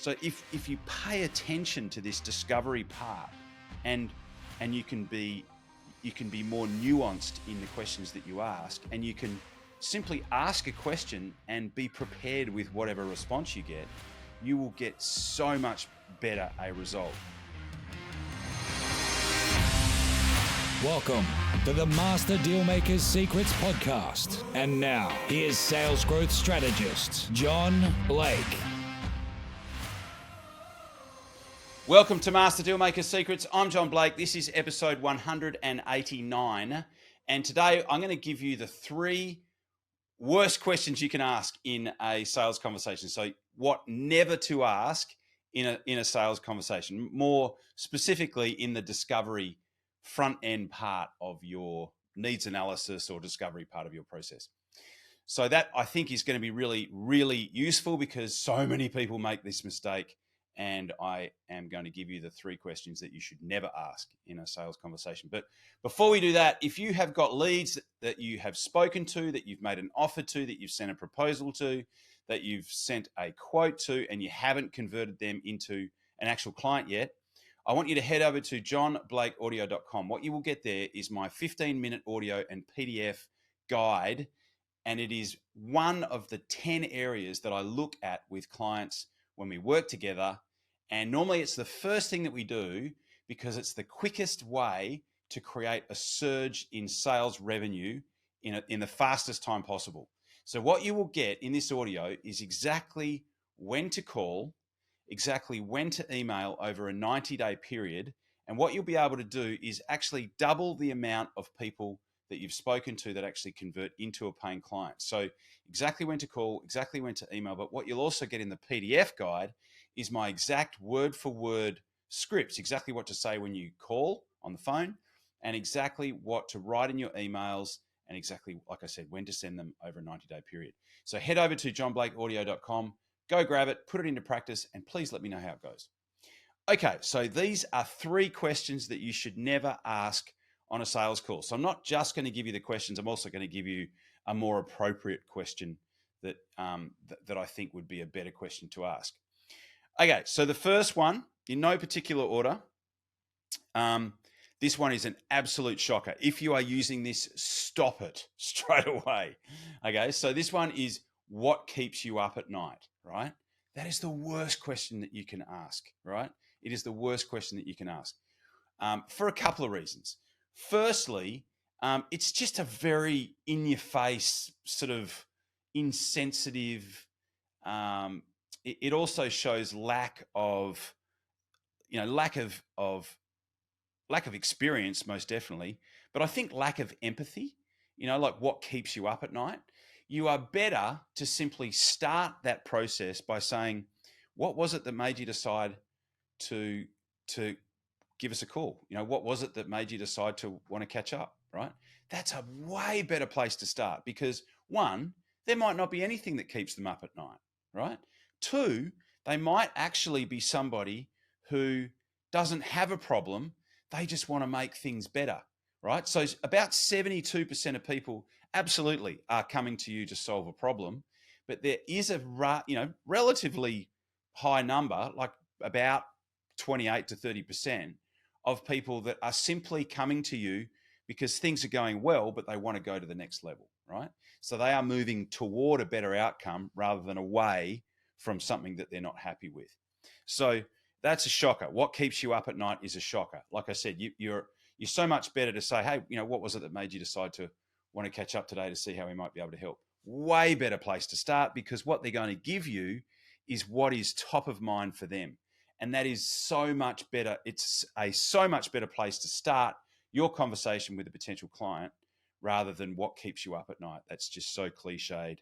So if you pay attention to this discovery part, and you can be more nuanced in the questions that you ask, and you can simply ask a question and be prepared with whatever response you get, you will get so much better a result. Welcome to the Master Dealmakers Secrets podcast. And now, here's sales growth strategist, John Blake. Welcome to Master Dealmakers Secrets. I'm John Blake. This is episode 189. And today I'm going to give you the 3 worst questions you can ask in a sales conversation. So what never to ask in a sales conversation, more specifically in the discovery front end part of your needs analysis or discovery part of your process. So that I think is going to be really, really useful because so many people make this mistake. And I am going to give you the 3 questions that you should never ask in a sales conversation. But before we do that, if you have got leads that you have spoken to, that you've made an offer to, that you've sent a proposal to, that you've sent a quote to, and you haven't converted them into an actual client yet, I want you to head over to johnblakeaudio.com. What you will get there is my 15-minute audio and PDF guide, and it is one of the 10 areas that I look at with clients when we work together. And normally it's the first thing that we do because it's the quickest way to create a surge in sales revenue in the fastest time possible. So what you will get in this audio is exactly when to call, exactly when to email over a 90-day period. And what you'll be able to do is actually double the amount of people that you've spoken to that actually convert into a paying client. So exactly when to call, exactly when to email. But what you'll also get in the PDF guide is my exact word for word scripts, exactly what to say when you call on the phone, and exactly what to write in your emails, and exactly, like I said, when to send them over a 90-day period. So head over to johnblakeaudio.com, go grab it, put it into practice, and please let me know how it goes. Okay, so these are 3 questions that you should never ask on a sales call. So I'm not just going to give you the questions, I'm also going to give you a more appropriate question that I think would be a better question to ask. Okay, so the first one, in no particular order, this one is an absolute shocker. If you are using this, stop it straight away. Okay, so this one is, what keeps you up at night, right? That is the worst question that you can ask, right? It is the worst question that you can ask for a couple of reasons. Firstly, it's just a very in-your-face, sort of insensitive. It also shows lack of experience, most definitely. But I think lack of empathy. Like what keeps you up at night. You are better to simply start that process by saying, "What was it that made you decide to give us a call? What was it that made you decide to want to catch up?" Right? That's a way better place to start because 1, there might not be anything that keeps them up at night, right? 2, they might actually be somebody who doesn't have a problem. They just want to make things better, right? So about 72% of people absolutely are coming to you to solve a problem, but there is a relatively high number, like about 28 to 30% of people that are simply coming to you because things are going well, but they want to go to the next level, right? So they are moving toward a better outcome rather than away from something that they're not happy with. So that's a shocker. What keeps you up at night is a shocker. Like I said, you're so much better to say, "Hey, what was it that made you decide to want to catch up today to see how we might be able to help?" Way better place to start because what they're going to give you is what is top of mind for them. And that is so much better. It's a so much better place to start your conversation with a potential client rather than what keeps you up at night. That's just so cliched.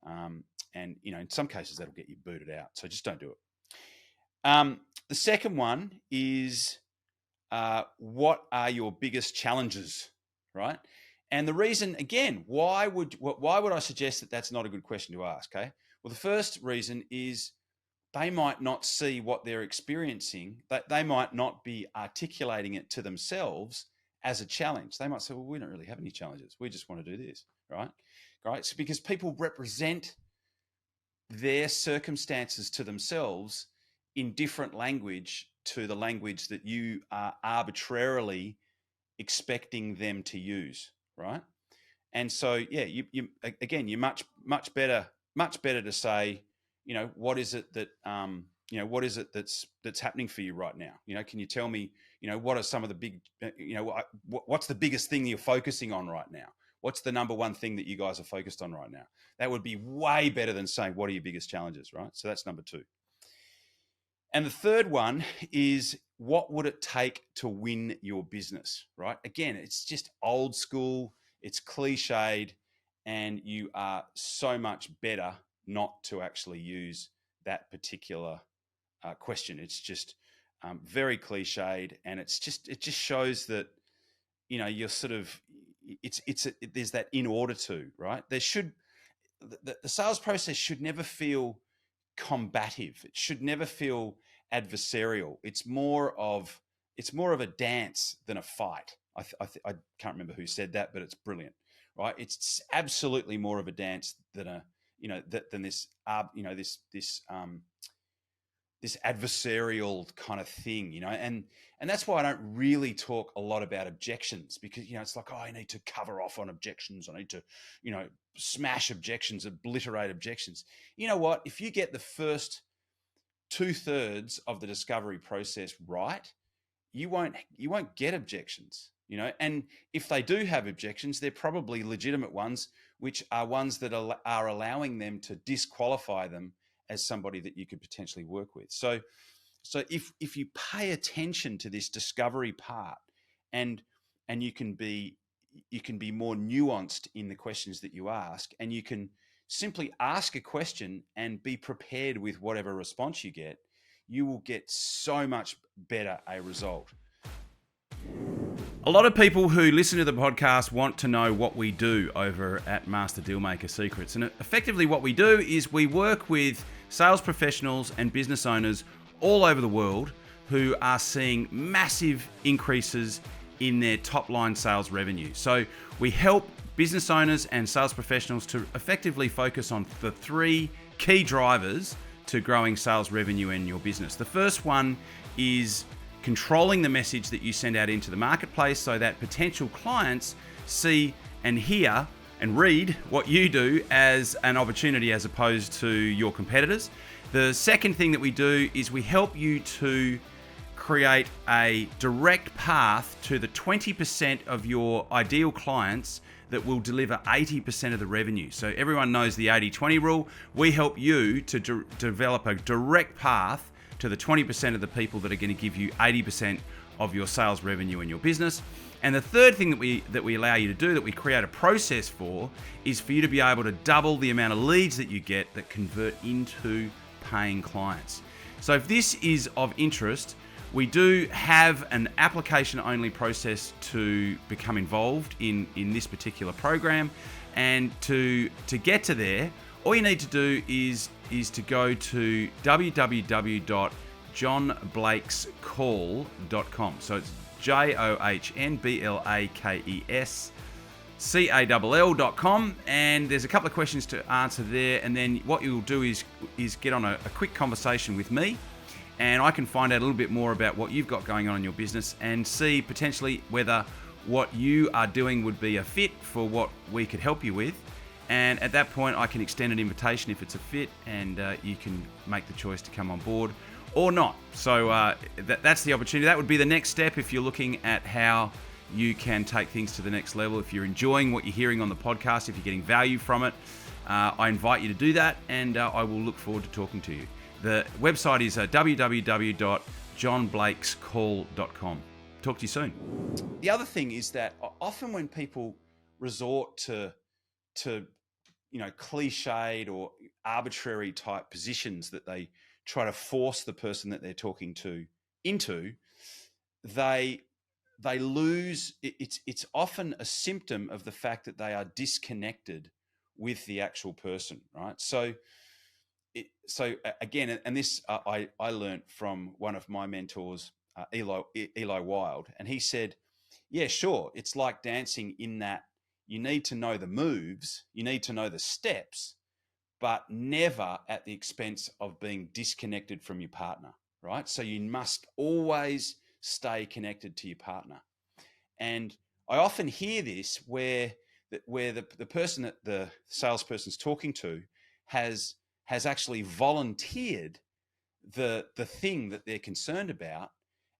And, in some cases that'll get you booted out. So just don't do it. The second one is, what are your biggest challenges, right? And the reason, again, why would I suggest that that's not a good question to ask? Okay. Well, the first reason is they might not see what they're experiencing, that they might not be articulating it to themselves as a challenge. They might say, "Well, we don't really have any challenges. We just want to do this," right? Right. So because people represent their circumstances to themselves in different language to the language that you are arbitrarily expecting them to use, right? And so, yeah, you again, you're much better to say, what is it that what is it that's happening for you right now? Can you tell me, what are some of the big, what's the biggest thing you're focusing on right now? What's the number one thing that you guys are focused on right now? That would be way better than saying, what are your biggest challenges, right? So that's number two. And the third one is, what would it take to win your business, right? Again, it's just old school, it's cliched, and you are so much better not to actually use that particular question. It's just very cliched, and it just shows that, you're sort of, there's that in order to, right? The sales process should never feel combative. It should never feel adversarial. It's more of a dance than a fight. I can't remember who said that, but it's brilliant, right? It's absolutely more of a dance than than this this adversarial kind of thing, and that's why I don't really talk a lot about objections, because it's like, oh, I need to cover off on objections. I need to, smash objections, obliterate objections. You know what? If you get the first 2/3 of the discovery process right, you won't get objections. And if they do have objections, they're probably legitimate ones, which are ones that are allowing them to disqualify them as somebody that you could potentially work with. So if you pay attention to this discovery part, and you can be more nuanced in the questions that you ask, and you can simply ask a question and be prepared with whatever response you get, you will get so much better a result. A lot of people who listen to the podcast want to know what we do over at Master Dealmaker Secrets. And effectively what we do is we work with sales professionals and business owners all over the world who are seeing massive increases in their top line sales revenue. So we help business owners and sales professionals to effectively focus on the three key drivers to growing sales revenue in your business. The first one is controlling the message that you send out into the marketplace so that potential clients see and hear and read what you do as an opportunity as opposed to your competitors. The second thing that we do is we help you to create a direct path to the 20% of your ideal clients that will deliver 80% of the revenue. So everyone knows the 80-20 rule. We help you to develop a direct path to the 20% of the people that are going to give you 80% of your sales revenue in your business. And the third thing that we allow you to do, that we create a process for, is for you to be able to double the amount of leads that you get that convert into paying clients. So if this is of interest, we do have an application-only process to become involved in this particular program. And to get to there, all you need to do is to go to www.johnblakescall.com. So it's JOHNBLAKESCALL.com, and there's a couple of questions to answer there. And then what you'll do is get on a quick conversation with me, and I can find out a little bit more about what you've got going on in your business and see potentially whether what you are doing would be a fit for what we could help you with. And at that point, I can extend an invitation if it's a fit, and you can make the choice to come on board or not. So that's the opportunity. That would be the next step if you're looking at how you can take things to the next level. If you're enjoying what you're hearing on the podcast, if you're getting value from it, I invite you to do that, and I will look forward to talking to you. The website is www.johnblakescall.com. Talk to you soon. The other thing is that often when people resort to cliched or arbitrary type positions that they try to force the person that they're talking to into, they lose. It's often a symptom of the fact that they are disconnected with the actual person, right? So again, and this I learned from one of my mentors, Eli Wild, and he said, yeah, sure, it's like dancing in that you need to know the moves, you need to know the steps, but never at the expense of being disconnected from your partner. right? So you must always stay connected to your partner. And I often hear this where the person that the salesperson's talking to has actually volunteered the thing that they're concerned about,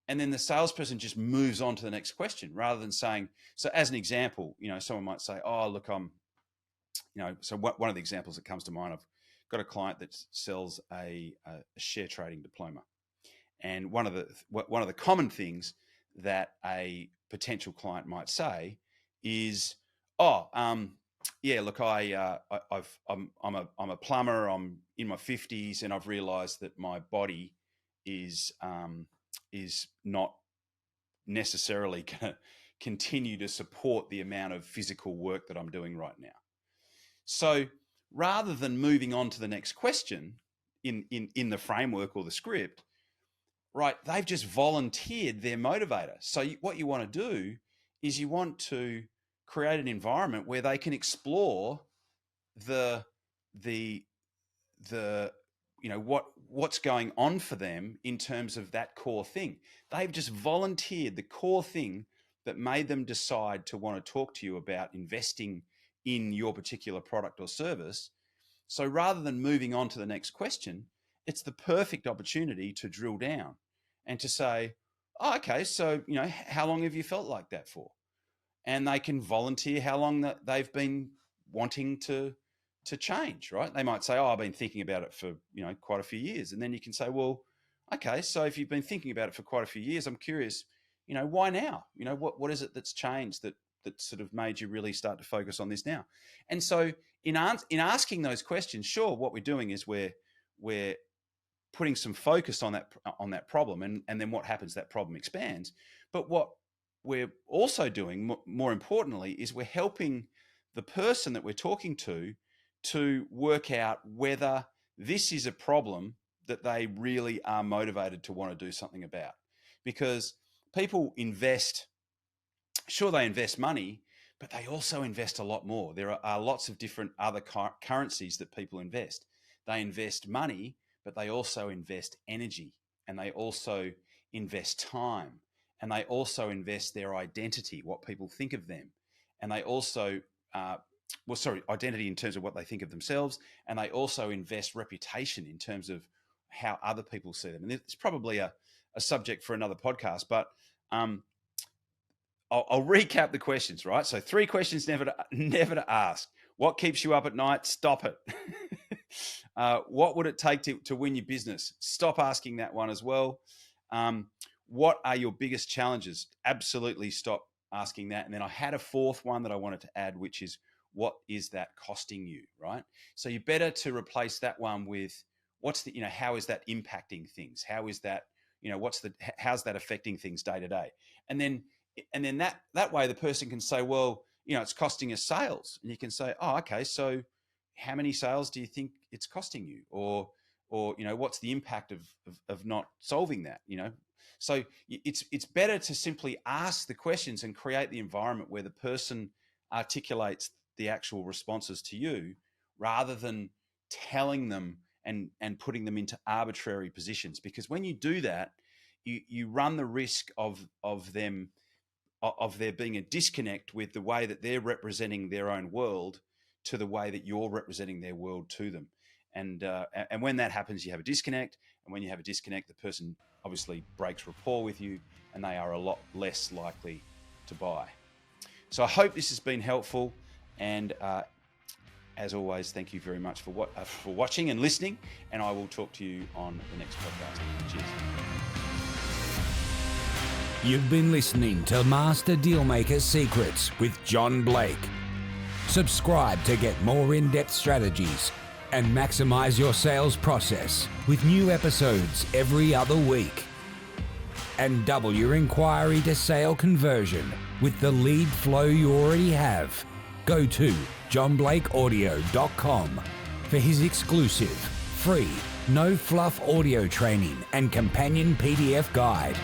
and then the salesperson just moves on to the next question rather than saying. So, as an example, someone might say, "Oh, look, So one of the examples that comes to mind, I've got a client that sells a share trading diploma, and one of the common things that a potential client might say is, "Oh, yeah, look, I'm a plumber. I'm in my 50s, and I've realised that my body is not necessarily going to continue to support the amount of physical work that I'm doing right now." So rather than moving on to the next question in the framework or the script, right, they've just volunteered their motivator. So what you want to do is you want to create an environment where they can explore what's going on for them in terms of that core thing. They've just volunteered the core thing that made them decide to want to talk to you about investing in your particular product or service. So rather than moving on to the next question, it's the perfect opportunity to drill down and to say, "Oh, okay, so how long have you felt like that for?" And they can volunteer how long that they've been wanting to change, right? They might say, "Oh, I've been thinking about it for quite a few years," and then you can say, "Well, okay, so if you've been thinking about it for quite a few years, I'm curious, why now? What is it that's changed that sort of made you really start to focus on this now?" And so in asking those questions, sure, what we're doing is we're putting some focus on that problem, and then what happens, that problem expands. But what we're also doing, more importantly, is we're helping the person that we're talking to work out whether this is a problem that they really are motivated to want to do something about. Because people invest, sure, they invest money, but they also invest a lot more. There are lots of different other currencies that people invest. They invest money, but they also invest energy, and they also invest time, and they also invest their identity, what people think of them. And they also, identity in terms of what they think of themselves. And they also invest reputation in terms of how other people see them. And it's probably a subject for another podcast, but I'll recap the questions, right? So 3 questions never to ask. What keeps you up at night? Stop it. What would it take to win your business? Stop asking that one as well. What are your biggest challenges? Absolutely stop asking that. And then I had a 4th one that I wanted to add, which is, what is that costing you, right? So you're better to replace that one with, how is that impacting things? How is that, how's that affecting things day to day? And then that way the person can say, well, it's costing us sales. And you can say, oh, okay, so how many sales do you think it's costing you? Or what's the impact of not solving that, So it's better to simply ask the questions and create the environment where the person articulates the actual responses to you, rather than telling them and putting them into arbitrary positions. Because when you do that, you run the risk of there being a disconnect with the way that they're representing their own world to the way that you're representing their world to them. And when that happens, you have a disconnect. And when you have a disconnect, the person obviously breaks rapport with you, and they are a lot less likely to buy. So I hope this has been helpful. And as always, thank you very much for watching and listening. And I will talk to you on the next podcast. Cheers. You've been listening to Master Dealmaker Secrets with John Blake. Subscribe to get more in-depth strategies and maximize your sales process with new episodes every other week. And double your inquiry to sale conversion with the lead flow you already have. Go to johnblakeaudio.com for his exclusive, free, no fluff audio training and companion PDF guide.